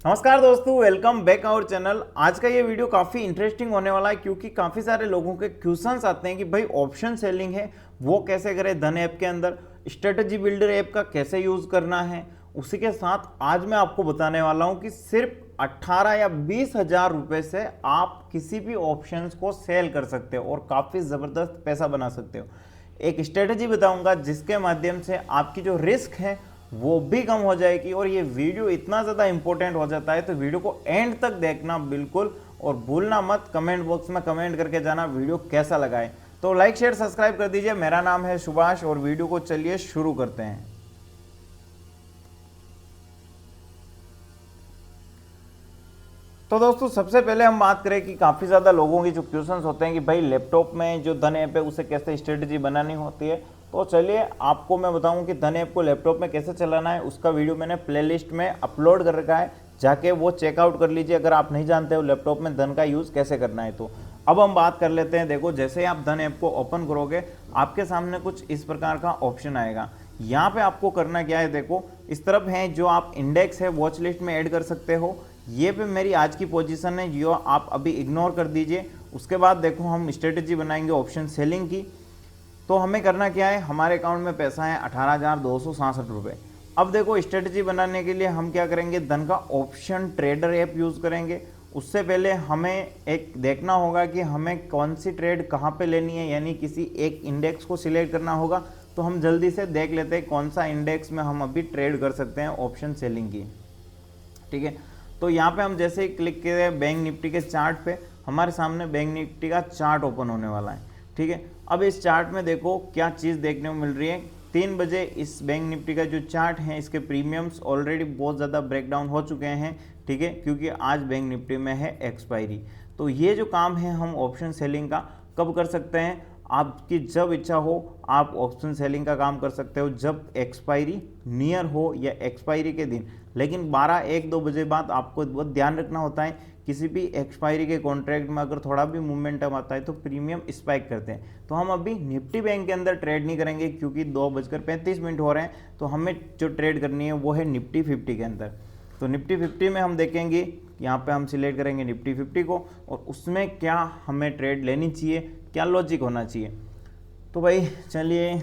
नमस्कार दोस्तों, welcome back our channel. आज का ये वीडियो काफ़ी इंटरेस्टिंग होने वाला है क्योंकि काफ़ी सारे लोगों के क्वेश्चंस आते हैं कि भाई ऑप्शन सेलिंग है वो कैसे करें धन ऐप के अंदर, स्ट्रेटजी बिल्डर ऐप का कैसे यूज़ करना है। उसी के साथ आज मैं आपको बताने वाला हूँ कि सिर्फ 18 या 20 हज़ार रुपये से आप किसी भी ऑप्शंस को सेल कर सकते हो और काफ़ी ज़बरदस्त पैसा बना सकते हो। एक स्ट्रेटजी बताऊंगा जिसके माध्यम से आपकी जो रिस्क है वो भी कम हो जाएगी और ये वीडियो इतना ज़्यादा इंपॉर्टेंट हो जाता है तो वीडियो को एंड तक देखना बिल्कुल और भूलना मत। कमेंट बॉक्स में कमेंट करके जाना वीडियो कैसा लगा है। तो लाइक शेयर सब्सक्राइब कर दीजिए। मेरा नाम है सुभाष और वीडियो को चलिए शुरू करते हैं। तो दोस्तों सबसे पहले हम बात करें कि काफ़ी ज़्यादा लोगों की जो क्वेश्चंस होते हैं कि भाई लैपटॉप में जो धन ऐप है उसे कैसे स्ट्रेटजी बनानी होती है। तो चलिए आपको मैं बताऊं कि धन ऐप को लैपटॉप में कैसे चलाना है। उसका वीडियो मैंने प्लेलिस्ट में अपलोड कर रखा है, जाके वो चेकआउट कर लीजिए अगर आप नहीं जानते हो लैपटॉप में धन का यूज़ कैसे करना है। तो अब हम बात कर लेते हैं। देखो जैसे ही आप धन ऐप को ओपन करोगे आपके सामने कुछ इस प्रकार का ऑप्शन आएगा। यहाँ पे आपको करना क्या है, देखो इस तरफ है जो आप इंडेक्स है वॉच लिस्ट में ऐड कर सकते हो। ये पे मेरी आज की पोजीशन है जो आप अभी इग्नोर कर दीजिए। उसके बाद देखो हम स्ट्रेटजी बनाएंगे ऑप्शन सेलिंग की। तो हमें करना क्या है, हमारे अकाउंट में पैसा है 18,267 रुपये। अब देखो स्ट्रेटजी बनाने के लिए हम क्या करेंगे, धन का ऑप्शन ट्रेडर ऐप यूज़ करेंगे। उससे पहले हमें एक देखना होगा कि हमें कौन सी ट्रेड कहाँ पे लेनी है, यानी किसी एक इंडेक्स को सिलेक्ट करना होगा। तो हम जल्दी से देख लेते हैं कौन सा इंडेक्स में हम अभी ट्रेड कर सकते हैं ऑप्शन सेलिंग की। ठीक है, तो यहाँ पे हम जैसे ही क्लिक करें बैंक निफ्टी के चार्ट पे, हमारे सामने बैंक निफ्टी का चार्ट ओपन होने वाला है। ठीक है, अब इस चार्ट में देखो क्या चीज़ देखने को मिल रही है। 3 बजे इस बैंक निफ्टी का जो चार्ट है इसके प्रीमियम्स ऑलरेडी बहुत ज़्यादा ब्रेकडाउन हो चुके हैं। ठीक है, क्योंकि आज बैंक निफ्टी में है एक्सपायरी। तो ये जो काम है हम ऑप्शन सेलिंग का कब कर सकते हैं, आपकी जब इच्छा हो आप ऑप्शन सेलिंग का काम कर सकते हो, जब एक्सपायरी नियर हो या एक्सपायरी के दिन। लेकिन 12-1-2 बजे बाद आपको बहुत ध्यान रखना होता है। किसी भी एक्सपायरी के कॉन्ट्रैक्ट में अगर थोड़ा भी मोमेंटम आता है तो प्रीमियम स्पाइक करते हैं। तो हम अभी निफ्टी बैंक के अंदर ट्रेड नहीं करेंगे क्योंकि 2:35 हो रहे हैं। तो हमें जो ट्रेड करनी है वो है निफ्टी 50 के अंदर। तो निफ्टी 50 में हम देखेंगे, यहाँ पे हम सिलेक्ट करेंगे निफ्टी 50 को और उसमें क्या हमें ट्रेड लेनी चाहिए, क्या लॉजिक होना चाहिए। तो भाई चलिए,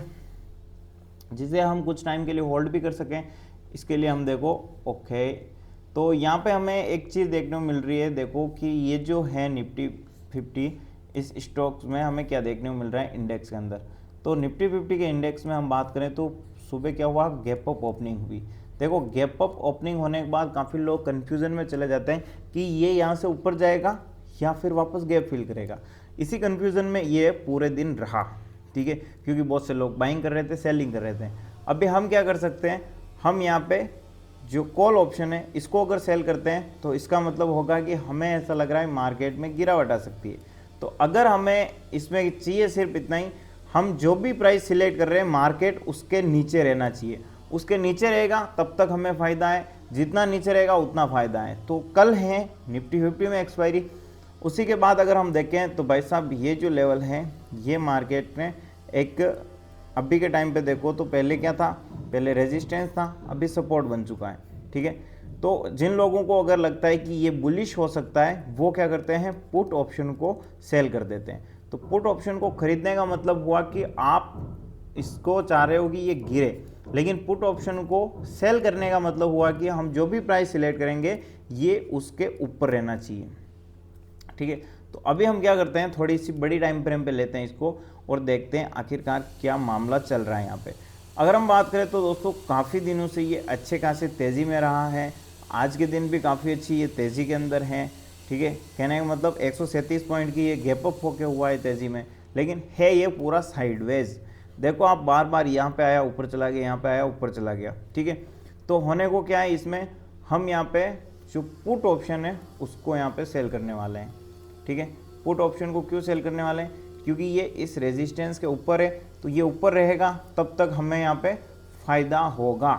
जिसे हम कुछ टाइम के लिए होल्ड भी कर सकें इसके लिए हम देखो ओके। तो यहाँ पे हमें एक चीज़ देखने को मिल रही है, देखो कि ये जो है निफ्टी 50 इस स्टॉक्स में हमें क्या देखने को मिल रहा है इंडेक्स के अंदर। तो निफ्टी 50 के इंडेक्स में हम बात करें तो सुबह क्या हुआ, गैप अप ओपनिंग हुई। देखो गैप अप ओपनिंग होने के बाद काफ़ी लोग कन्फ्यूज़न में चले जाते हैं कि ये यहाँ से ऊपर जाएगा या फिर वापस गैप फिल करेगा। इसी कन्फ्यूज़न में ये पूरे दिन रहा। ठीक है, क्योंकि बहुत से लोग बाइंग कर रहे थे, सेलिंग कर रहे थे। अभी हम क्या कर सकते हैं, हम यहाँ पे जो कॉल ऑप्शन है इसको अगर सेल करते हैं तो इसका मतलब होगा कि हमें ऐसा लग रहा है मार्केट में गिरावट आ सकती है। तो अगर हमें इसमें चाहिए सिर्फ इतना ही, हम जो भी प्राइस सिलेक्ट कर रहे हैं मार्केट उसके नीचे रहना चाहिए। उसके नीचे रहेगा तब तक हमें फ़ायदा है, जितना नीचे रहेगा उतना फ़ायदा है। तो कल है निफ्टी 50 में एक्सपायरी। उसी के बाद अगर हम देखें तो भाई साहब ये जो लेवल है ये मार्केट में एक अभी के टाइम पे देखो तो पहले क्या था, पहले रेजिस्टेंस था, अभी सपोर्ट बन चुका है। ठीक है, तो जिन लोगों को अगर लगता है कि ये बुलिश हो सकता है वो क्या करते हैं, पुट ऑप्शन को सेल कर देते हैं। तो पुट ऑप्शन को खरीदने का मतलब हुआ कि आप इसको चाह रहे हो कि ये गिरे, लेकिन पुट ऑप्शन को सेल करने का मतलब हुआ कि हम जो भी प्राइस सिलेक्ट करेंगे ये उसके ऊपर रहना चाहिए। ठीक है, तो अभी हम क्या करते हैं, थोड़ी सी बड़ी टाइम फ्रेम पे लेते हैं इसको और देखते हैं आखिरकार क्या मामला चल रहा है यहाँ पे। अगर हम बात करें तो दोस्तों काफ़ी दिनों से ये अच्छे खासे तेज़ी में रहा है। आज के दिन भी काफ़ी अच्छी ये तेज़ी के अंदर है। ठीक है, कहने का मतलब 137 पॉइंट की ये गैप अप होके हुआ है तेज़ी में, लेकिन है ये पूरा साइडवेज। देखो आप बार बार यहाँ पे आया ऊपर चला गया, यहाँ पे आया ऊपर चला गया। ठीक है, तो होने को क्या है, इसमें हम यहाँ पे जो पुट ऑप्शन है उसको यहाँ पे सेल करने वाले हैं। ठीक है, पुट ऑप्शन को क्यों सेल करने वाले हैं, क्योंकि ये इस रेजिस्टेंस के ऊपर है। तो ये ऊपर रहेगा तब तक हमें यहाँ पे फ़ायदा होगा।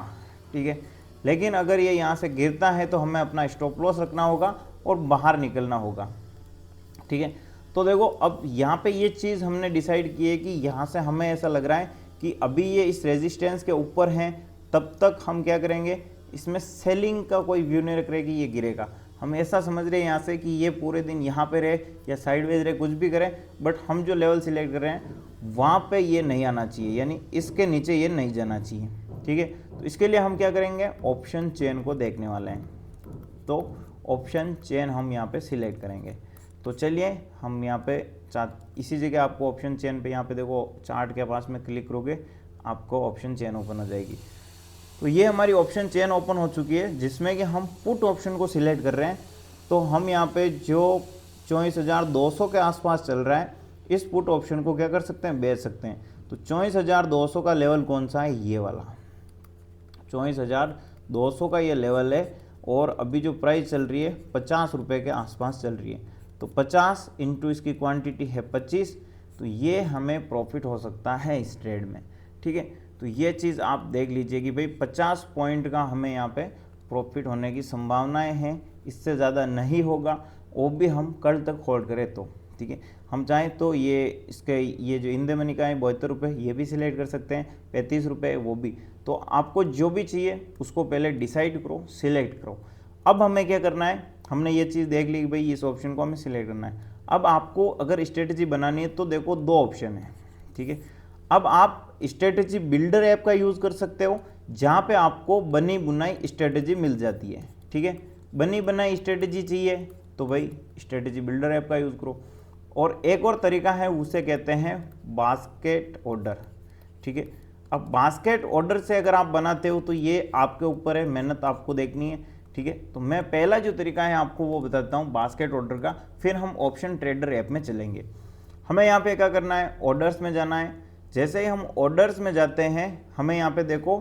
ठीक है, लेकिन अगर ये यहाँ से गिरता है तो हमें अपना स्टॉप लॉस रखना होगा और बाहर निकलना होगा। ठीक है, तो देखो अब यहाँ पे ये चीज़ हमने डिसाइड की है कि यहाँ से हमें ऐसा लग रहा है कि अभी ये इस रेजिस्टेंस के ऊपर हैं, तब तक हम क्या करेंगे इसमें सेलिंग का कोई व्यू नहीं रख रहे कि ये गिरेगा। हम ऐसा समझ रहे हैं यहाँ से कि ये पूरे दिन यहाँ पे रहे या साइडवेज रहे, कुछ भी करें, बट हम जो लेवल सिलेक्ट कर रहे हैं वहाँ पे ये नहीं आना चाहिए, यानी इसके नीचे ये नहीं जाना चाहिए। ठीक है, तो इसके लिए हम क्या करेंगे, ऑप्शन चेन को देखने वाले हैं। तो ऑप्शन चेन हम यहाँ पे सिलेक्ट करेंगे। तो चलिए हम यहाँ पे इसी जगह आपको ऑप्शन चेन पे यहाँ पे देखो चार्ट के पास में क्लिक करोगे आपको ऑप्शन चेन ओपन हो जाएगी। तो ये हमारी ऑप्शन चेन ओपन हो चुकी है, जिसमें कि हम पुट ऑप्शन को सिलेक्ट कर रहे हैं। तो हम यहाँ पे जो 24,200 के आसपास चल रहा है इस पुट ऑप्शन को क्या कर सकते हैं, बेच सकते हैं। तो 24,200 का लेवल कौन सा है, ये वाला 24,200 का ये लेवल है, और अभी जो प्राइस चल रही है 50 रुपये के आसपास चल रही है। तो 50 इंटू इसकी क्वांटिटी है 25, तो ये हमें प्रॉफिट हो सकता है इस ट्रेड में। ठीक है, तो ये चीज़ आप देख लीजिए कि भाई 50 पॉइंट का हमें यहाँ पे प्रॉफिट होने की संभावनाएं हैं, इससे ज़्यादा नहीं होगा, वो भी हम कल तक होल्ड करें तो। ठीक है, हम चाहें तो ये जो इन द मनी का है 72 रुपये, ये भी सिलेक्ट कर सकते हैं, 35 रुपये वो भी। तो आपको जो भी चाहिए उसको पहले डिसाइड करो, सिलेक्ट करो। अब हमें क्या करना है, हमने ये चीज़ देख ली कि भाई इस ऑप्शन को हमें सिलेक्ट करना है। अब आपको अगर स्ट्रेटजी बनानी है तो देखो 2 ऑप्शन है। ठीक है, अब आप स्ट्रेटजी बिल्डर ऐप का यूज़ कर सकते हो, जहाँ पे आपको बनी बुनाई स्ट्रेटजी मिल जाती है। ठीक है, बनी बनाई स्ट्रेटजी चाहिए तो भाई स्ट्रेटजी बिल्डर ऐप का यूज़ करो। और एक और तरीका है, उसे कहते हैं बास्केट ऑर्डर। ठीक है, अब बास्केट ऑर्डर से अगर आप बनाते हो तो ये आपके ऊपर है, मेहनत आपको देखनी है। ठीक है, तो मैं पहला जो तरीका है आपको वो बताता हूँ बास्केट ऑर्डर का, फिर हम ऑप्शन ट्रेडर ऐप में चलेंगे। हमें यहाँ पे क्या करना है, ऑर्डर्स में जाना है। जैसे ही हम ऑर्डर्स में जाते हैं हमें यहाँ पे देखो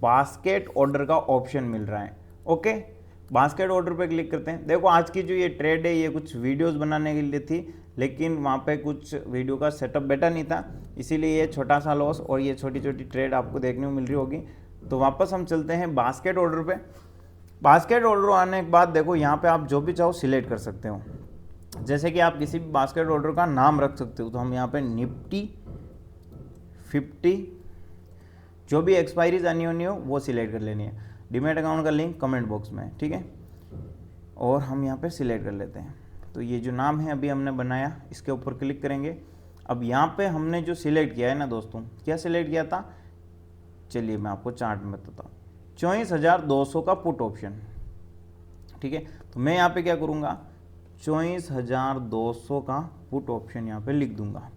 बास्केट ऑर्डर का ऑप्शन मिल रहा है। ओके, बास्केट ऑर्डर पे क्लिक करते हैं। देखो आज की जो ये ट्रेड है ये कुछ वीडियोस बनाने के लिए थी, लेकिन वहाँ पे कुछ वीडियो का सेटअप बेटा नहीं था, इसीलिए ये छोटा सा लॉस और ये छोटी छोटी ट्रेड आपको देखने को मिल रही होगी। तो वापस हम चलते हैं बास्केट ऑर्डर पे। बास्केट ऑर्डर आने के बाद देखो यहाँ पे आप जो भी चाहो सिलेक्ट कर सकते हो। जैसे कि आप किसी भी बास्केट ऑर्डर का नाम रख सकते हो। तो हम यहाँ पे निफ्टी 50 जो भी एक्सपायरीज आनी होनी हो वो सिलेक्ट कर लेनी है। डीमैट अकाउंट का लिंक कमेंट बॉक्स में है। ठीक है, और हम यहाँ पे सिलेक्ट कर लेते हैं। तो ये जो नाम है अभी हमने बनाया इसके ऊपर क्लिक करेंगे। अब यहाँ पे हमने जो सिलेक्ट किया है ना दोस्तों, क्या सिलेक्ट किया था, चलिए मैं आपको चार्ट में बताता हूँ। 24,200 का पुट ऑप्शन। ठीक है, तो मैं यहाँ पे क्या करूँगा, 24,200 का पुट ऑप्शन यहाँ पे लिख दूंगा।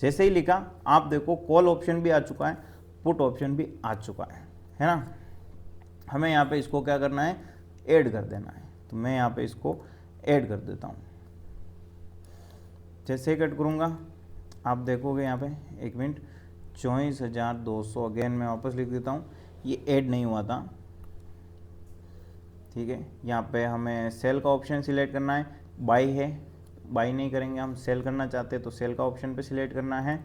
जैसे ही लिखा आप देखो कॉल ऑप्शन भी आ चुका है, पुट ऑप्शन भी आ चुका है ना। हमें यहाँ पे इसको क्या करना है, ऐड कर देना है। तो मैं यहाँ पे इसको ऐड कर देता हूँ। जैसे ही कट करूँगा आप देखोगे यहाँ पे, एक मिनट, 24,200 अगेन मैं वापस लिख देता हूँ, ये ऐड नहीं हुआ था। ठीक है, यहाँ पे हमें सेल का ऑप्शन सिलेक्ट करना है, बाई है, बाई नहीं करेंगे, हम सेल करना चाहते हैं तो सेल का ऑप्शन पे सिलेक्ट करना है।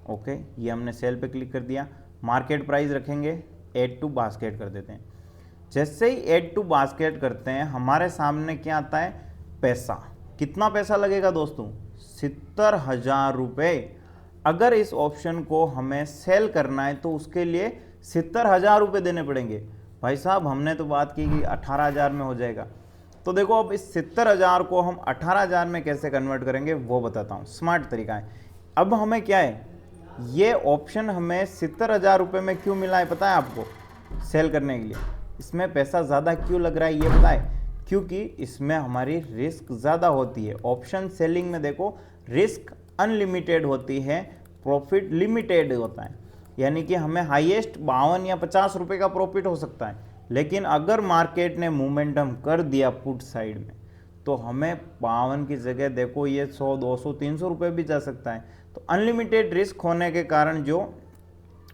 ओके, ये हमने सेल पे क्लिक कर दिया। मार्केट प्राइस रखेंगे, ऐड टू बास्केट कर देते हैं। जैसे ही ऐड टू बास्केट करते हैं हमारे सामने क्या आता है, पैसा। कितना पैसा लगेगा दोस्तों, 70,000 रुपये। अगर इस ऑप्शन को हमें सेल करना है तो उसके लिए 70,000 रुपये देने पड़ेंगे। भाई साहब हमने तो बात की कि 18,000 में हो जाएगा। तो देखो अब इस 70,000 को हम 18,000 में कैसे कन्वर्ट करेंगे वो बताता हूँ, स्मार्ट तरीका है। अब हमें क्या है, ये ऑप्शन हमें 70,000 रुपये में क्यों मिला है पता है आपको, सेल करने के लिए। इसमें पैसा ज़्यादा क्यों लग रहा है ये पता है, क्योंकि इसमें हमारी रिस्क ज़्यादा होती है। ऑप्शन सेलिंग में देखो रिस्क अनलिमिटेड होती है, प्रॉफिट लिमिटेड होता है। यानी कि हमें हाईएस्ट 52 या 50 रुपये का प्रॉफिट हो सकता है, लेकिन अगर मार्केट ने मोमेंटम कर दिया पुट साइड में तो हमें 52 की जगह देखो ये 100, 200, 300 रुपये भी जा सकता है। तो अनलिमिटेड रिस्क होने के कारण जो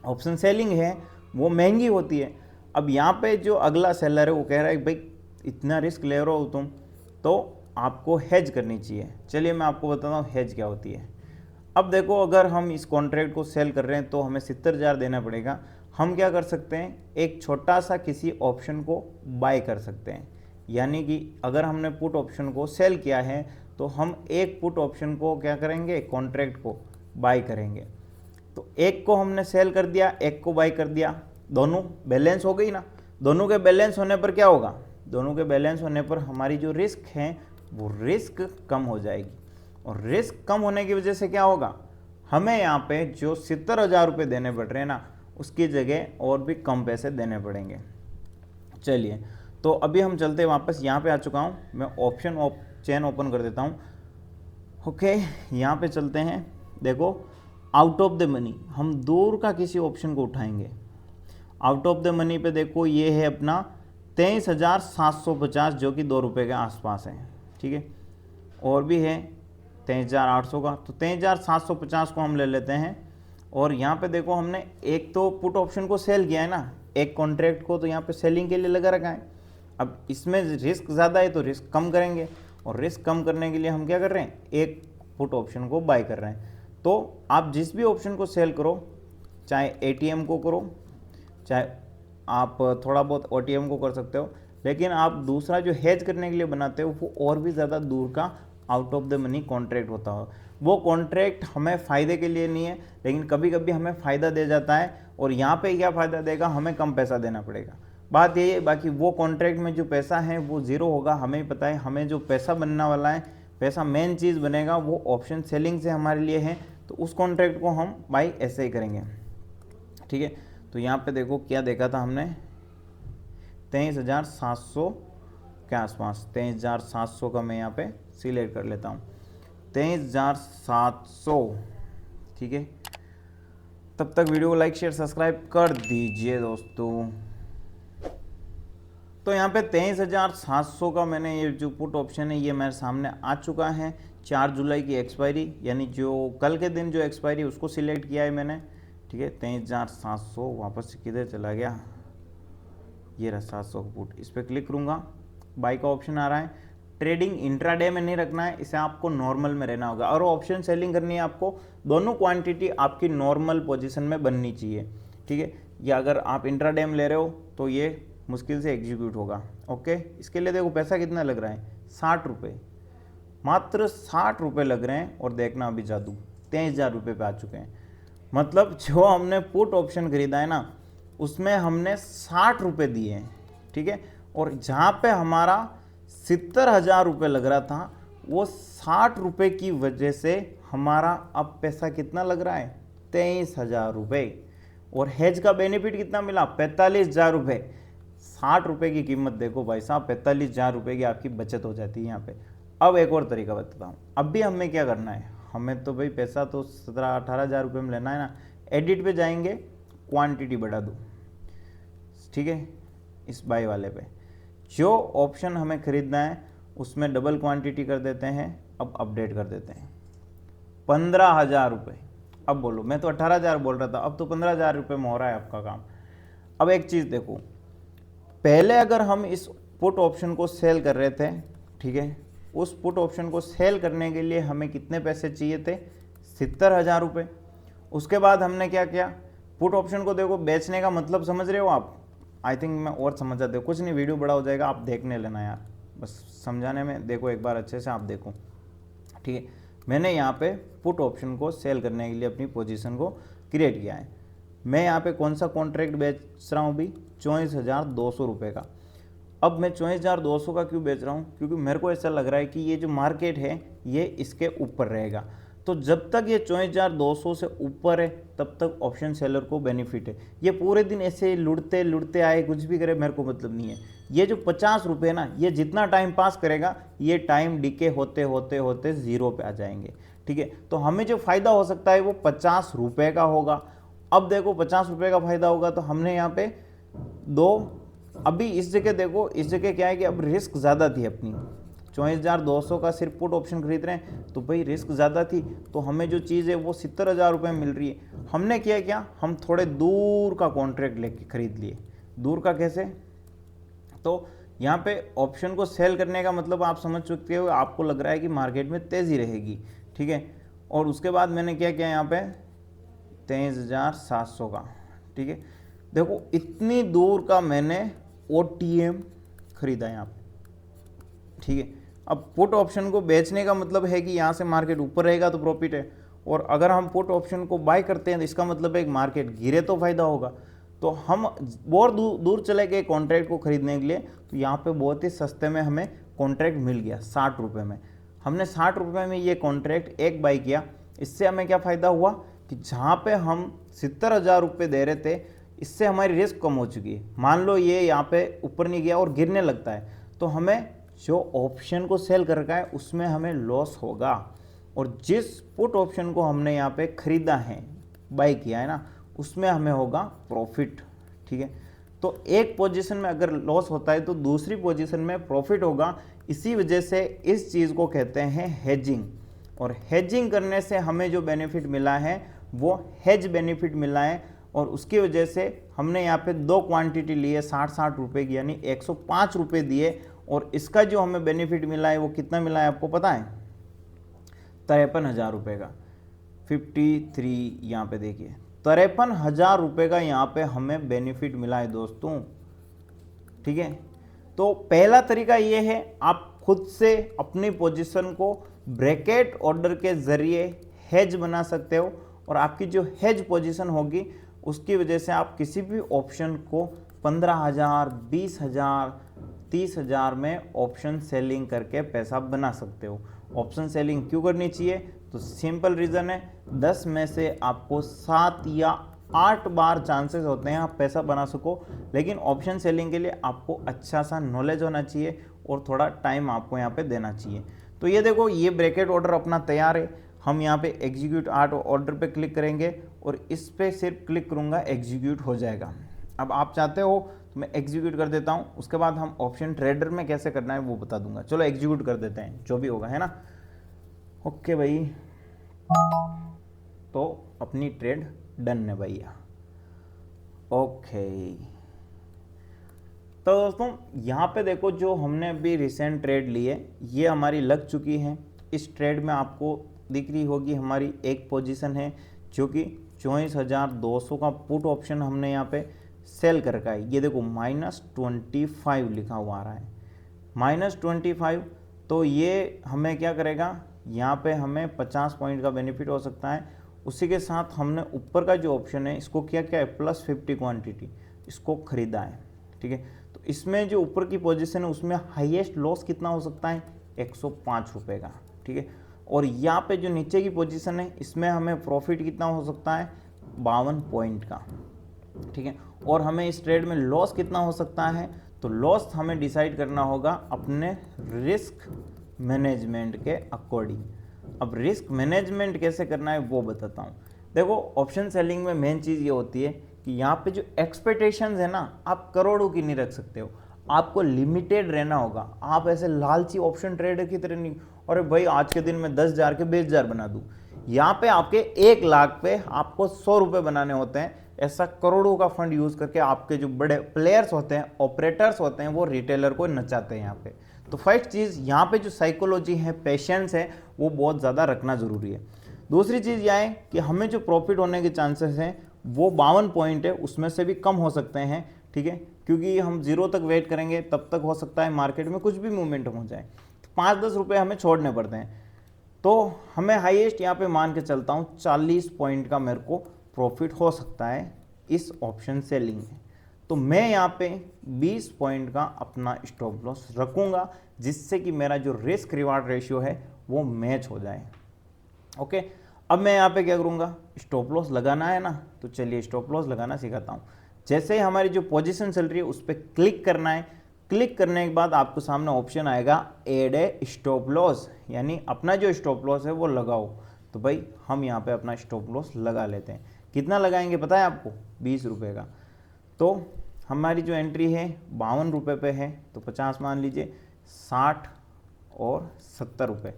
ऑप्शन सेलिंग है वो महंगी होती है। अब यहाँ पे जो अगला सेलर है वो कह रहा है भाई इतना रिस्क ले रहे हो तुम, तो आपको हेज करनी चाहिए। चलिए मैं आपको बताता हूँ हेज क्या होती है। अब देखो अगर हम इस कॉन्ट्रैक्ट को सेल कर रहे हैं तो हमें 70,000 देना पड़ेगा। हम क्या कर सकते हैं, एक छोटा सा किसी ऑप्शन को बाय कर सकते हैं। यानी कि अगर हमने पुट ऑप्शन को सेल किया है तो हम एक पुट ऑप्शन को क्या करेंगे, कॉन्ट्रैक्ट को बाय करेंगे। तो एक को हमने सेल कर दिया, एक को बाय कर दिया, दोनों बैलेंस हो गई ना। दोनों के बैलेंस होने पर क्या होगा, दोनों के बैलेंस होने पर हमारी जो रिस्क है वो रिस्क कम हो जाएगी, और रिस्क कम होने की वजह से क्या होगा, हमें यहाँ पे जो 70,000 रुपये देने पड़ रहे हैं ना, उसकी जगह और भी कम पैसे देने पड़ेंगे। चलिए, तो अभी हम चलते हैं वापस, यहाँ पे आ चुका हूँ मैं, ऑप्शन चेन ओपन कर देता हूँ। ओके, यहाँ पे चलते हैं। देखो, आउट ऑफ द मनी, हम दूर का किसी ऑप्शन को उठाएंगे। आउट ऑफ द मनी पे देखो, ये है अपना 23,750, जो कि 2 रुपये के आसपास है। ठीक है, और भी है 23,800 का, तो 23,750 को हम ले लेते हैं। और यहाँ पे देखो, हमने एक तो पुट ऑप्शन को सेल किया है ना, एक कॉन्ट्रैक्ट को, तो यहाँ पे सेलिंग के लिए लगा रखा है। अब इसमें रिस्क ज़्यादा है तो रिस्क कम करेंगे, और रिस्क कम करने के लिए हम क्या कर रहे हैं, एक पुट ऑप्शन को बाय कर रहे हैं। तो आप जिस भी ऑप्शन को सेल करो, चाहे एटीएम को करो, चाहे आप थोड़ा बहुत ओटीएम को कर सकते हो, लेकिन आप दूसरा जो हेज करने के लिए बनाते हो वो और भी ज़्यादा दूर का out of the money contract होता हो। वो कॉन्ट्रैक्ट हमें फ़ायदे के लिए नहीं है, लेकिन कभी कभी हमें फ़ायदा दे जाता है। और यहाँ पे क्या फ़ायदा देगा, हमें कम पैसा देना पड़ेगा, बात यही है। बाकी वो कॉन्ट्रैक्ट में जो पैसा है वो ज़ीरो होगा, हमें ही पता है। हमें जो पैसा बनने वाला है, पैसा मेन चीज़ बनेगा, वो ऑप्शन सेलिंग से हमारे लिए है। तो उस कॉन्ट्रैक्ट को हम बाई ऐसे ही करेंगे। ठीक है, तो यहाँ पे देखो क्या देखा था हमने, 23,700 के आसपास। 23,700 का मैं यहाँ पे सिलेक्ट कर लेता हूँ, 23,700। ठीक है, तब तक वीडियो को लाइक शेयर सब्सक्राइब कर दीजिए दोस्तों। तो यहाँ पे 23,700 का मैंने ये जो पुट ऑप्शन है ये मेरे सामने आ चुका है। 4 जुलाई की एक्सपायरी, यानी जो कल के दिन जो एक्सपायरी उसको सिलेक्ट किया है मैंने। ठीक है, 23,700 वापस किधर चला गया, ये रहा 700 का पुट, इस पर क्लिक करूँगा, बाई का ऑप्शन आ रहा है। ट्रेडिंग इंट्राडे में नहीं रखना है, इसे आपको नॉर्मल में रहना होगा। और ऑप्शन सेलिंग करनी है आपको, दोनों क्वांटिटी आपकी नॉर्मल पोजीशन में बननी चाहिए। ठीक है, या अगर आप इंट्राडे में ले रहे हो तो ये मुश्किल से एग्जीक्यूट होगा। ओके, इसके लिए देखो पैसा कितना लग रहा है, 60 रुपये, मात्र 60 रुपये लग रहे हैं। और देखना अभी जादू, 23,000 रुपये पे आ चुके हैं। मतलब जो हमने पुट ऑप्शन खरीदा है ना, उसमें हमने 60 रुपये दिए हैं। ठीक है, और जहाँ पे हमारा 70,000 रुपये लग रहा था, वो 60 रुपये की वजह से हमारा अब पैसा कितना लग रहा है, 23,000 रुपये। और हेज का बेनिफिट कितना मिला, 45,000 रुपये। 60 रुपये की कीमत देखो भाई साहब, 45,000 रुपये की आपकी बचत हो जाती है यहाँ पे। अब एक और तरीका बताता हूँ। अब भी हमें क्या करना है, हमें तो भाई पैसा तो 17-18,000 रुपये में लेना है ना। एडिट पे जाएंगे, क्वांटिटी बढ़ा दो। ठीक है, इस बाई वाले पे जो ऑप्शन हमें खरीदना है उसमें डबल क्वांटिटी कर देते हैं। अब अपडेट कर देते हैं, 15,000 रुपये। अब बोलो, मैं तो 18,000 बोल रहा था, अब तो 15,000 रुपये में हो रहा है आपका काम। अब एक चीज़ देखो, पहले अगर हम इस पुट ऑप्शन को सेल कर रहे थे, ठीक है, उस पुट ऑप्शन को सेल करने के लिए हमें कितने पैसे चाहिए थे, 70,000 रुपये। उसके बाद हमने क्या किया, पुट ऑप्शन को देखो, बेचने का मतलब समझ रहे हो आप, आई थिंक मैं और समझ जाते हो, कुछ नहीं, वीडियो बड़ा हो जाएगा, आप देखने लेना यार, बस समझाने में देखो एक बार अच्छे से आप देखो। ठीक है, मैंने यहाँ पे पुट ऑप्शन को सेल करने के लिए अपनी पोजीशन को क्रिएट किया है। मैं यहाँ पे कौन सा कॉन्ट्रैक्ट बेच रहा हूँ भी, 24,200 रुपये का। अब मैं 24,200 का क्यों बेच रहा हूँ, क्योंकि मेरे को ऐसा लग रहा है कि ये जो मार्केट है ये इसके ऊपर रहेगा। तो जब तक ये 24,200 से ऊपर है तब तक ऑप्शन सेलर को बेनिफिट है। ये पूरे दिन ऐसे लुढ़ते लुढ़ते आए, कुछ भी करे, मेरे को मतलब नहीं है। ये जो 50 रुपये ना, ये जितना टाइम पास करेगा, ये टाइम डिके होते होते होते ज़ीरो पे आ जाएंगे। ठीक है, तो हमें जो फ़ायदा हो सकता है वो 50 रुपये का होगा। अब देखो 50 रुपये का फ़ायदा होगा तो हमने यहाँ पे दो, अभी इस जगह देखो, इस जगह क्या है कि अब रिस्क ज़्यादा थी अपनी, 24,200 का सिर्फ पुट ऑप्शन खरीद रहे हैं तो भाई रिस्क ज़्यादा थी, तो हमें जो चीज़ है वो 70,000 रुपये में मिल रही है। हमने किया क्या, हम थोड़े दूर का कॉन्ट्रैक्ट लेके खरीद लिए। दूर का कैसे, तो यहाँ पे ऑप्शन को सेल करने का मतलब आप समझ चुके हो, आपको लग रहा है कि मार्केट में तेज़ी रहेगी। ठीक है, और उसके बाद मैंने क्या किया यहाँ पे, 23,700 का। ठीक है, देखो इतनी दूर का मैंने OTM खरीदा यहाँ पे। ठीक है, अब पुट ऑप्शन को बेचने का मतलब है कि यहाँ से मार्केट ऊपर रहेगा तो प्रॉफिट है, और अगर हम पुट ऑप्शन को बाय करते हैं तो इसका मतलब है कि मार्केट गिरे तो फायदा होगा। तो हम बहुत दूर चले गए कॉन्ट्रैक्ट को खरीदने के लिए, तो यहाँ पे बहुत ही सस्ते में हमें कॉन्ट्रैक्ट मिल गया 60 रुपये में। हमने 60 रुपये में ये कॉन्ट्रैक्ट एक बाई किया। इससे हमें क्या फ़ायदा हुआ कि जहाँ पे हम 70,000 रुपये दे रहे थे, इससे हमारी रिस्क कम हो चुकी है। मान लो ये यहाँ पे ऊपर नहीं गया और गिरने लगता है, तो हमें जो ऑप्शन को सेल कर रखा है उसमें हमें लॉस होगा, और जिस पुट ऑप्शन को हमने यहाँ पे ख़रीदा है, बाई किया है ना, उसमें हमें होगा प्रॉफिट। ठीक है, तो एक पोजीशन में अगर लॉस होता है तो दूसरी पोजीशन में प्रॉफिट होगा। इसी वजह से इस चीज़ को कहते हैं हेजिंग, और हेजिंग करने से हमें जो बेनिफिट मिला है वो हेज बेनिफिट मिला है, और उसकी वजह से हमने यहाँ पे 2 क्वांटिटी लिए 60-60 रुपये की, यानी 105 रुपये दिए, और इसका जो हमें बेनिफिट मिला है वो कितना मिला है आपको पता है? 53,000 रुपये का। 53 यहाँ पे देखिए 53,000 रुपये का यहाँ पे हमें बेनिफिट मिला है दोस्तों। ठीक है, तो पहला तरीका ये है, आप खुद से अपनी पोजीशन को ब्रैकेट ऑर्डर के ज़रिए हेज बना सकते हो, और आपकी जो हेज पोजीशन होगी उसकी वजह से आप किसी भी ऑप्शन को 15,000, 20,000, 30,000 में ऑप्शन सेलिंग करके पैसा बना सकते हो। ऑप्शन सेलिंग क्यों करनी चाहिए? तो सिंपल रीज़न है, 10 में से आपको 7 या 8 बार चांसेस होते हैं आप पैसा बना सको, लेकिन ऑप्शन सेलिंग के लिए आपको अच्छा सा नॉलेज होना चाहिए और थोड़ा टाइम आपको यहाँ पे देना चाहिए। तो ये देखो, ये ब्रैकेट ऑर्डर अपना तैयार है। हम यहाँ पे एग्जीक्यूट आर्ट ऑर्डर पे क्लिक करेंगे और इस पे सिर्फ क्लिक करूँगा, एग्जीक्यूट हो जाएगा। अब आप चाहते हो तो मैं एग्जीक्यूट कर देता हूँ, उसके बाद हम ऑप्शन ट्रेडर में कैसे करना है वो बता दूंगा। चलो एग्जीक्यूट कर देते हैं, जो भी होगा, है ना। ओके भाई, तो अपनी ट्रेड डन है भैया। ओके, तो दोस्तों यहाँ पे देखो, जो हमने अभी रिसेंट ट्रेड ली है ये हमारी लग चुकी है। इस ट्रेड में आपको दिख रही होगी हमारी एक पोजीशन है जो कि 24,200 का पुट ऑप्शन हमने यहाँ पे सेल कर रखा है। ये देखो -25 लिखा हुआ आ रहा है, -25। तो ये हमें क्या करेगा, यहाँ पे हमें 50 पॉइंट का बेनिफिट हो सकता है। उसी के साथ हमने ऊपर का जो ऑप्शन है इसको क्या है, +50 क्वांटिटी इसको खरीदा है। ठीक है, तो इसमें जो ऊपर की पोजीशन है उसमें हाईएस्ट लॉस कितना हो सकता है, 105 रुपये का। ठीक है, और यहाँ पे जो नीचे की पोजीशन है इसमें हमें प्रॉफिट कितना हो सकता है, 52 पॉइंट का। ठीक है, और हमें इस ट्रेड में लॉस कितना हो सकता है, तो लॉस हमें डिसाइड करना होगा अपने रिस्क मैनेजमेंट के अकॉर्डिंग। अब रिस्क मैनेजमेंट कैसे करना है वो बताता हूँ। देखो, ऑप्शन सेलिंग में मेन चीज़ ये होती है कि यहाँ पे जो एक्सपेक्टेशंस है ना, आप करोड़ों की नहीं रख सकते हो, आपको लिमिटेड रहना होगा। आप ऐसे लालची ऑप्शन ट्रेडर की तरह नहीं, अरे भाई आज के दिन में 10,000 के 20,000 बना दूँ। यहाँ पे आपके 1 लाख पे आपको 100 रुपये बनाने होते हैं। ऐसा करोड़ों का फंड यूज़ करके आपके जो बड़े प्लेयर्स होते हैं, ऑपरेटर्स होते हैं, वो रिटेलर को नचाते हैं यहाँ पे। तो फर्स्ट चीज़ यहाँ पे जो साइकोलॉजी है, पेशेंस है, वो बहुत ज़्यादा रखना ज़रूरी है। दूसरी चीज़ यह है कि हमें जो प्रॉफिट होने के चांसेस हैं वो 52 पॉइंट है, उसमें से भी कम हो सकते हैं। ठीक है, क्योंकि हम 0 तक वेट करेंगे तब तक हो सकता है मार्केट में कुछ भी मूवमेंट हो जाए, तो 5-10 रुपये हमें छोड़ने पड़ते हैं। तो हमें हाईएस्ट यहाँ पे मान के चलता हूँ 40 पॉइंट का मेरे को प्रॉफिट हो सकता है इस ऑप्शन सेलिंग में। तो मैं यहाँ पे 20 पॉइंट का अपना स्टॉप लॉस रखूँगा, जिससे कि मेरा जो रिस्क रिवार्ड रेशियो है वो मैच हो जाए। ओके, अब मैं यहाँ पे क्या करूँगा, स्टॉप लॉस लगाना है ना, तो चलिए स्टॉप लॉस लगाना सिखाता हूँ। जैसे ही हमारी जो पोजीशन चल रही है उस पर क्लिक करना है। क्लिक करने के बाद आपको सामने ऑप्शन आएगा एड ए स्टॉप लॉस, यानी अपना जो स्टॉप लॉस है वो लगाओ। तो भाई हम यहाँ पे अपना स्टॉप लॉस लगा लेते हैं। कितना लगाएंगे पता है आपको, 20 रुपये का। तो हमारी जो एंट्री है 52 रुपये पे है, तो 50 मान लीजिए, 60 और 70 रुपये।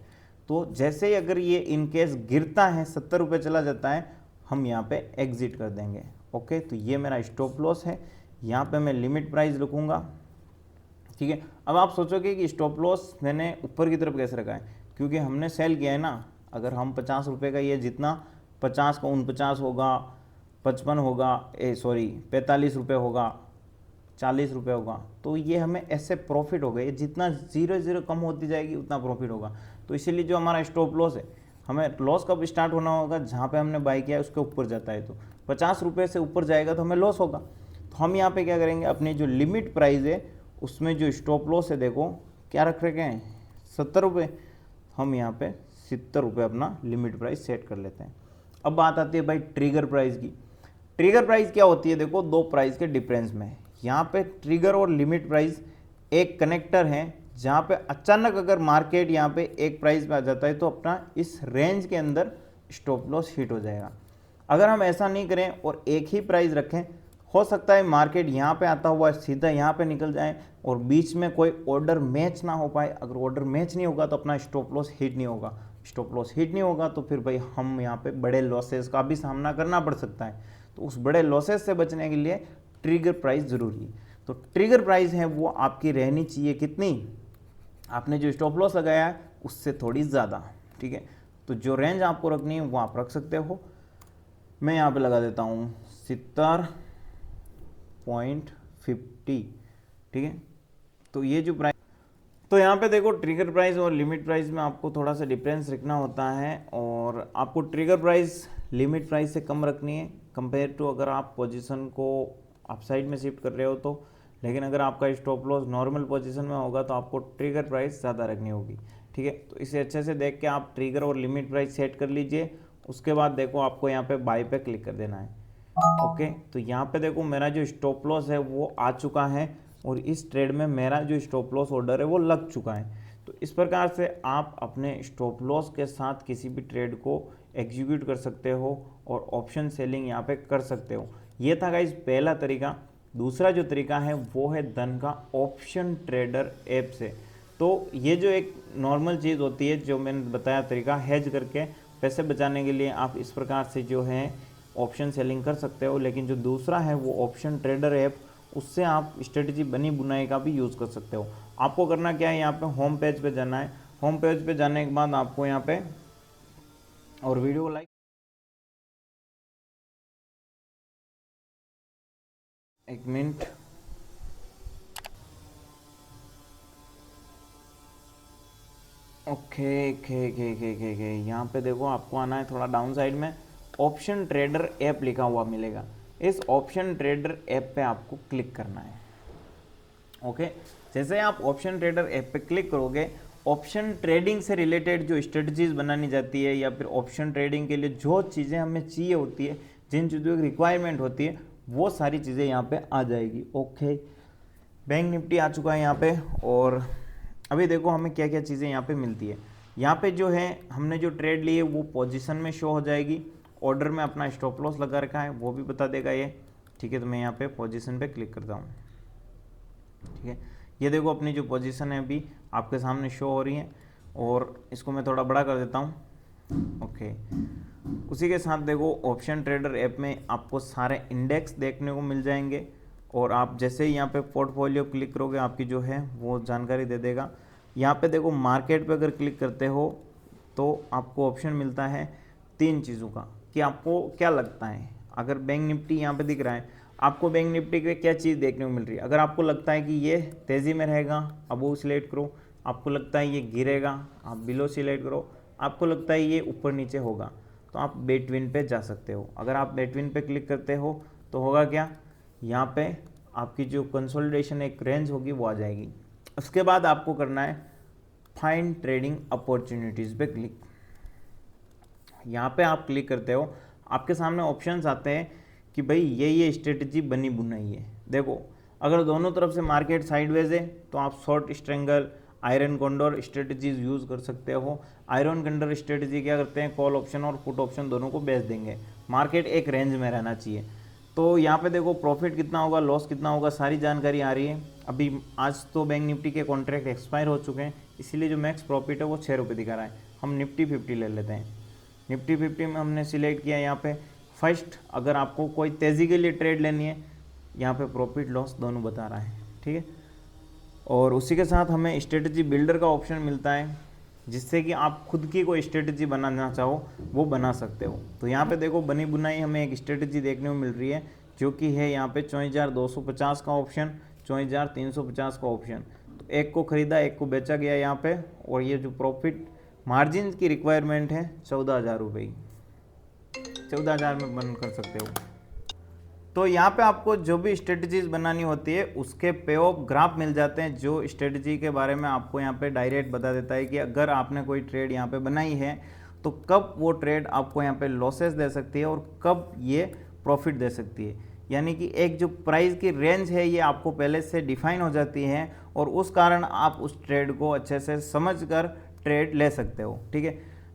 तो जैसे ही अगर ये इनकेस गिरता है 70 रुपये चला जाता है, हम यहाँ पे एग्जिट कर देंगे। ओके, तो ये मेरा स्टॉप लॉस है। यहाँ पे मैं लिमिट प्राइस रखूँगा। ठीक है, अब आप सोचोगे कि स्टॉप लॉस मैंने ऊपर की तरफ कैसे रखा है, क्योंकि हमने सेल किया है ना। अगर हम 50 रुपये का, ये जितना 50 का 49 होगा, 55 होगा, 45 रुपये होगा, 40 रुपये होगा, तो ये हमें ऐसे प्रॉफिट होगा। ये जितना 0 कम होती जाएगी उतना प्रॉफिट होगा। तो इसीलिए जो हमारा स्टॉप लॉस है, हमें लॉस कब स्टार्ट होना होगा, जहाँ पे हमने बाई किया है उसके ऊपर जाता है। तो 50 रुपये से ऊपर जाएगा तो हमें लॉस होगा। तो हम यहाँ पे क्या करेंगे, अपनी जो लिमिट प्राइस है उसमें जो स्टॉप लॉस है देखो क्या रख रखे हैं 70 रुपये, हम यहाँ पे 70 रुपये अपना लिमिट प्राइस सेट कर लेते हैं। अब बात आती है भाई ट्रिगर प्राइस की। ट्रिगर प्राइस क्या होती है, देखो दो प्राइस के डिफरेंस में यहाँ पे ट्रिगर और लिमिट प्राइस एक कनेक्टर है, जहाँ पे अचानक अगर मार्केट यहाँ पे एक प्राइस पे आ जाता है तो अपना इस रेंज के अंदर स्टॉप लॉस हिट हो जाएगा। अगर हम ऐसा नहीं करें और एक ही प्राइस रखें, हो सकता है मार्केट यहाँ पे आता हुआ सीधा यहाँ पे निकल जाए और बीच में कोई ऑर्डर मैच ना हो पाए। अगर ऑर्डर मैच नहीं होगा तो अपना स्टॉप लॉस हिट नहीं होगा, स्टॉप लॉस हिट नहीं होगा तो फिर भाई हम यहाँ पे बड़े लॉसेस का भी सामना करना पड़ सकता है। तो उस बड़े लॉसेस से बचने के लिए ट्रिगर प्राइस ज़रूरी है। तो ट्रिगर प्राइस है वो आपकी रहनी चाहिए कितनी, आपने जो स्टॉप लॉस लगाया है उससे थोड़ी ज़्यादा, ठीक है। तो जो रेंज आपको रखनी है वो आप रख सकते हो। मैं यहाँ पे लगा देता हूँ 70.50, ठीक है। तो ये जो प्राइस, तो यहाँ पे देखो ट्रिगर प्राइस और लिमिट प्राइस में आपको थोड़ा सा डिफरेंस रखना होता है, और आपको ट्रिगर प्राइस लिमिट प्राइस से कम रखनी है कंपेयर टू अगर आप पोजीशन को अपसाइड में शिफ्ट कर रहे हो तो। लेकिन अगर आपका स्टॉप लॉस नॉर्मल पोजीशन में होगा तो आपको ट्रिगर प्राइस ज़्यादा रखनी होगी, ठीक है। तो इसे अच्छे से देख के आप ट्रिगर और लिमिट प्राइस सेट कर लीजिए। उसके बाद देखो आपको यहाँ पे बाय पे क्लिक कर देना है, ओके। तो यहाँ पे देखो मेरा जो स्टॉप लॉस है वो आ चुका है और इस ट्रेड में मेरा जो स्टॉप लॉस ऑर्डर है वो लग चुका है। तो इस प्रकार से आप अपने स्टॉप लॉस के साथ किसी भी ट्रेड को एग्जीक्यूट कर सकते हो और ऑप्शन सेलिंग यहाँ पे कर सकते हो। ये था गाइस पहला तरीका। दूसरा जो तरीका है वो है धन का ऑप्शन ट्रेडर ऐप से। तो ये जो एक नॉर्मल चीज़ होती है जो मैंने बताया तरीका, हेज करके पैसे बचाने के लिए आप इस प्रकार से जो है ऑप्शन सेलिंग कर सकते हो। लेकिन जो दूसरा है वो ऑप्शन ट्रेडर ऐप, उससे आप स्ट्रेटजी बनी बुनाई का भी यूज़ कर सकते हो। आपको करना क्या है, यहाँ पे होम पेज पे जाना है। होम पेज पे जाने के बाद आपको यहाँ पे और वीडियो को लाइक, एक मिनट, ओके के के के के के यहाँ पे देखो आपको आना है थोड़ा डाउन साइड में, ऑप्शन ट्रेडर ऐप लिखा हुआ मिलेगा। इस ऑप्शन ट्रेडर ऐप पे आपको क्लिक करना है, ओके। जैसे आप ऑप्शन ट्रेडर ऐप पे क्लिक करोगे, ऑप्शन ट्रेडिंग से रिलेटेड जो स्ट्रेटजीज बनानी जाती है या फिर ऑप्शन ट्रेडिंग के लिए जो चीज़ें हमें चाहिए होती है, जिन चीज़ों की रिक्वायरमेंट होती है, वो सारी चीज़ें यहाँ पे आ जाएगी, ओके। बैंक निफ्टी आ चुका है यहाँ पे, और अभी देखो हमें क्या क्या चीज़ें यहाँ पे मिलती है। यहाँ पे जो है हमने जो ट्रेड ली है वो पोजीशन में शो हो जाएगी। ऑर्डर में अपना स्टॉप लॉस लगा रखा है वो भी बता देगा ये, ठीक है। तो मैं यहाँ पे पोजीशन पे क्लिक करता हूँ, ठीक है। ये देखो अपनी जो पोजीशन है अभी आपके सामने शो हो रही है, और इसको मैं थोड़ा बड़ा कर देता हूँ, ओके। उसी के साथ देखो ऑप्शन ट्रेडर ऐप में आपको सारे इंडेक्स देखने को मिल जाएंगे, और आप जैसे ही यहाँ पे पोर्टफोलियो क्लिक करोगे आपकी जो है वो जानकारी दे देगा। यहाँ पे देखो मार्केट पे अगर क्लिक करते हो तो आपको ऑप्शन मिलता है 3 चीज़ों का, कि आपको क्या लगता है। अगर बैंक निफ्टी यहाँ पे दिख रहा है, आपको बैंक निफ्टी के क्या चीज़ देखने को मिल रही है। अगर आपको लगता है कि ये तेज़ी में रहेगा, अब वो सिलेक्ट करो। आपको लगता है ये गिरेगा, आप बिलो सिलेक्ट करो। आपको लगता है ये ऊपर नीचे होगा, तो आप बेटवीन पे जा सकते हो। अगर आप बेटवीन पे क्लिक करते हो तो होगा क्या, यहाँ पे आपकी जो कंसोलिडेशन एक रेंज होगी वो आ जाएगी। उसके बाद आपको करना है फाइंड ट्रेडिंग अपॉर्चुनिटीज़ पे क्लिक। यहाँ पे आप क्लिक करते हो, आपके सामने ऑप्शंस आते हैं कि भाई ये स्ट्रेटजी बनी बुनाई है। देखो अगर दोनों तरफ से मार्केट साइडवेज है तो आप short strangle, iron condor strategies use कर सकते हो। आयरन कंडोर स्ट्रेटजी क्या करते हैं, कॉल ऑप्शन और पुट ऑप्शन दोनों को बेच देंगे। मार्केट एक रेंज में रहना चाहिए। तो यहाँ पे देखो प्रॉफिट कितना होगा, लॉस कितना होगा, सारी जानकारी आ रही है। अभी आज तो बैंक निफ्टी के कॉन्ट्रैक्ट एक्सपायर हो चुके हैं, इसीलिए जो मैक्स प्रॉफिट है वो 6 रुपये दिखा रहा है। हम निफ्टी 50 ले लेते हैं। निफ्टी 50 में हमने सिलेक्ट किया यहाँ पे फर्स्ट। अगर आपको कोई तेज़ी के लिए ट्रेड लेनी है, यहाँ पे प्रॉफिट लॉस दोनों बता रहा है, ठीक है। और उसी के साथ हमें स्ट्रेटजी बिल्डर का ऑप्शन मिलता है, जिससे कि आप खुद की कोई स्ट्रेटजी बनाना चाहो वो बना सकते हो। तो यहाँ पे देखो बनी बुनाई हमें एक स्ट्रेटजी देखने को मिल रही है, जो कि है यहाँ पे 54,250 का ऑप्शन, 54,350 का ऑप्शन। तो एक को खरीदा, एक को बेचा गया यहाँ पे, और ये जो प्रॉफिट मार्जिन की रिक्वायरमेंट है 14,000 रुपये, 14,000 में बंद कर सकते हो। तो यहाँ पे आपको जो भी स्ट्रेटजीज बनानी होती है उसके पे ऑफ ग्राफ मिल जाते हैं, जो स्ट्रेटजी के बारे में आपको यहाँ पे डायरेक्ट बता देता है कि अगर आपने कोई ट्रेड यहाँ पे बनाई है तो कब वो ट्रेड आपको यहाँ पे लॉसेस दे सकती है और कब ये प्रॉफिट दे सकती है। यानी कि एक जो प्राइस की रेंज है ये आपको पहले से डिफाइन हो जाती है और उस कारण आप उस ट्रेड को अच्छे से समझ कर ट्रेड ले सकते हो। ठीक है,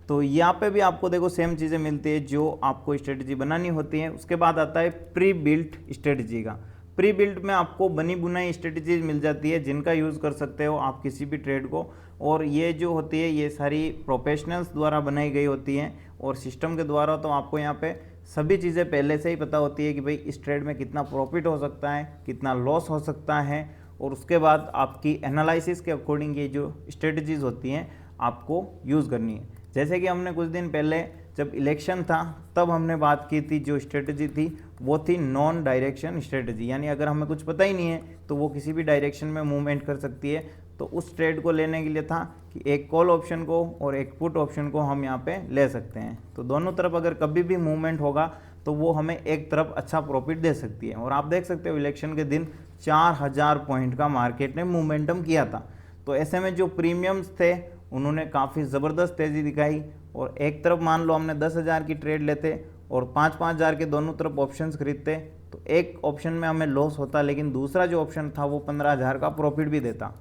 तो यहाँ पे भी आपको देखो सेम चीज़ें मिलती है जो आपको स्ट्रेटजी बनानी होती है। उसके बाद आता है प्री बिल्ट स्ट्रेटजी का। प्री बिल्ट में आपको बनी बुनाई स्ट्रेटजीज मिल जाती है जिनका यूज़ कर सकते हो आप किसी भी ट्रेड को, और ये जो होती है ये सारी प्रोफेशनल्स द्वारा बनाई गई होती हैं और सिस्टम के द्वारा। तो आपको यहाँ पे सभी चीज़ें पहले से ही पता होती है कि भाई इस ट्रेड में कितना प्रॉफिट हो सकता है, कितना लॉस हो सकता है, और उसके बाद आपकी एनालिसिस के अकॉर्डिंग ये जो स्ट्रेटजीज होती हैं आपको यूज़ करनी है। जैसे कि हमने कुछ दिन पहले जब इलेक्शन था तब हमने बात की थी, जो स्ट्रेटजी थी वो थी नॉन डायरेक्शन स्ट्रेटजी, यानी अगर हमें कुछ पता ही नहीं है तो वो किसी भी डायरेक्शन में मूवमेंट कर सकती है। तो उस ट्रेड को लेने के लिए था कि एक कॉल ऑप्शन को और एक पुट ऑप्शन को हम यहाँ पे ले सकते हैं, तो दोनों तरफ अगर कभी भी मूवमेंट होगा तो वो हमें एक तरफ अच्छा प्रॉफिट दे सकती है। और आप देख सकते हो इलेक्शन के दिन 4000 पॉइंट का मार्केट ने मोमेंटम किया था। तो ऐसे में जो प्रीमियम्स थे उन्होंने काफ़ी ज़बरदस्त तेज़ी दिखाई, और एक तरफ मान लो हमने 10,000 की ट्रेड लेते और 5-5 हज़ार के दोनों तरफ ऑप्शंस खरीदते तो एक ऑप्शन में हमें लॉस होता, लेकिन दूसरा जो ऑप्शन था वो 15,000 का प्रॉफिट भी देता।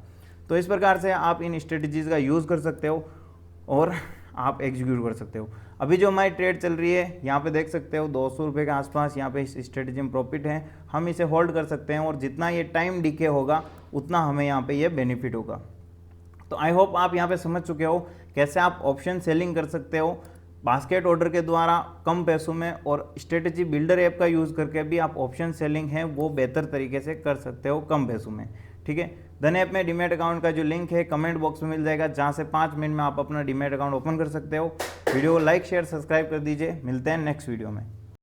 तो इस प्रकार से आप इन स्ट्रेटजीज़ का यूज़ कर सकते हो और आप एग्जीक्यूट कर सकते हो। अभी जो हमारी ट्रेड चल रही है यहाँ पे देख सकते हो 200 रुपये के आसपास यहाँ पे इस स्ट्रेटजी में प्रॉफिट है। हम इसे होल्ड कर सकते हैं और जितना ये टाइम डिके होगा उतना हमें यहाँ पे ये बेनिफिट होगा। तो आई होप आप यहाँ पे समझ चुके हो कैसे आप ऑप्शन सेलिंग कर सकते हो बास्केट ऑर्डर के द्वारा कम पैसों में, और स्ट्रेटजी बिल्डर ऐप का यूज़ करके भी आप ऑप्शन सेलिंग है वो बेहतर तरीके से कर सकते हो कम पैसों में। ठीक है, धन ऐप में डीमैट अकाउंट का जो लिंक है कमेंट बॉक्स में मिल जाएगा, जहाँ से 5 मिनट में आप अपना डीमैट अकाउंट ओपन कर सकते हो। वीडियो को लाइक शेयर सब्सक्राइब कर दीजिए। मिलते हैं नेक्स्ट वीडियो में।